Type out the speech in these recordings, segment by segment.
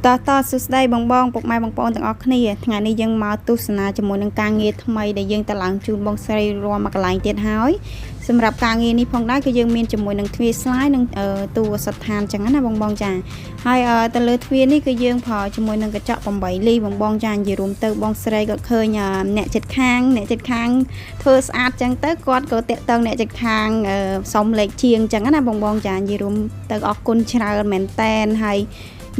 តសួស្ដីបងពុកម៉ែបងប្អូនទាំងអស់គ្នាថ្ងៃនេះយើងមកទស្សនាជាមួយនឹងការងារថ្មីដែលយើងតឡើងជូនបងស្រីរមមកកន្លែងទៀតហើយសម្រាប់ការងារនេះផងដែរគឺយើងមានជាមួយនឹងទ្វារស្លាយនិងទូរស័ព្ទឋានចឹងណាបងចាហើយទៅលើទ្វារនេះគឺយើងប្រើជាមួយនឹងកញ្ចក់8លីបងចានិយាយរួមទៅបងស្រីគាត់ឃើញអ្នកចិត្តខាងធ្វើស្អាតចឹងទៅគាត់ក៏តាក់ទងអ្នកចិត្តខាងសុំលេខជាងចឹងណាបងចានិយាយរួមទៅអរគុណច្រើនមែនតែនហើយ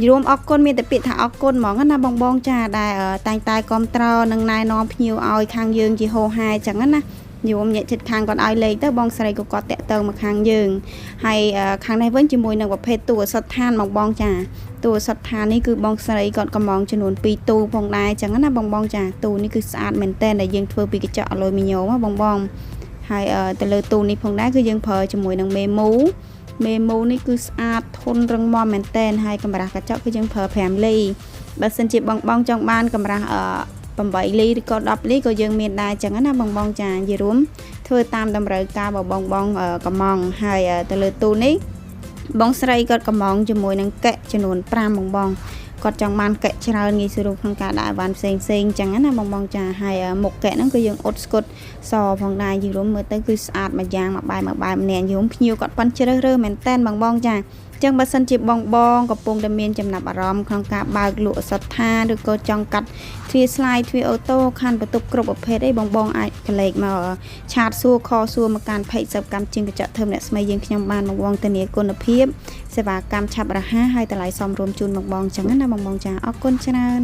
យរួមអរគុណមានតែពាក្យថាអរគុណហ្មងណាបងចាដែលតែងតែគ្រប់ត្រនឹងណែនាំភ្ញៀវឲ្យខាងយើងជាហោហែចឹងណាយរួមអ្នកចិត្តខាងគាត់ឲ្យលេខទៅបងស្រីក៏គាត់តាក់ទងមកខាងយើងហើយខាងនេះវិញជាមួយនឹងប្រភេទទូរស័ព្ទឋានបងចាទូរស័ព្ទឋាននេះគឺបងស្រីគាត់កំងចំនួន2ទូផងដែរចឹងណាបងចាទូនេះគឺស្អាតមែនតើដែលយើងធ្វើពីកញ្ចក់អលុយមីញ៉ូមបងហើយទៅលើទូនេះផងដែរគឺយើងប្រើជាមួយនឹងមេមូនេះគឺស្អាតធន់រឹងមាំមែនតែនហើយកម្រាស់កញ្ចក់គឺយើងប្រើ5លីបើសិនជាបងចង់បានកម្រាស់8លីឬក៏10លីក៏យើងមានដែរចឹងណាបងចានិយាយរួមធ្វើតាមតម្រូវការរបស់បងកំងហើយទៅលើទូនេះបងស្រីគាត់កំងជាមួយនឹងកែចំនួន5បងគាត់ចង់បានកែច្រើនងាយស្រួលក្នុងការដាក់អីវ៉ាន់ផ្សេងចឹងណាបងចាហើយមុខកែហ្នឹងគឺយើងអ៊ុតស្គុតសផងដែរយីរួមមើលទៅគឺស្អាតមួយយ៉ាងមួយបែបម្នាក់យីរួមភ្ញៀវគាត់ប៉ិនជ្រើសរើសមែនតែនបងចាចឹងបើសិនជាបងកំពុងតែមានចំណាប់អារម្មណ៍ក្នុងការបើកលក់សត្វថាឬក៏ចង់កាត់ទ្វារស្លាយទ្វារអូតូខាន់បន្ទប់គ្រប់ប្រភេទអីបងអាចកលេចមកឆាតសួរខសួរមកកាន់ page សិបកម្មជាងកញ្ចក់ធើមអ្នកស្មីយើងខ្ញុំបានបងធានាគុណភាពសេវាកម្មឆាប់រហ័សហើយតម្លៃសមរម្យជូនបងចឹងណាបងចាអរគុណច្រើន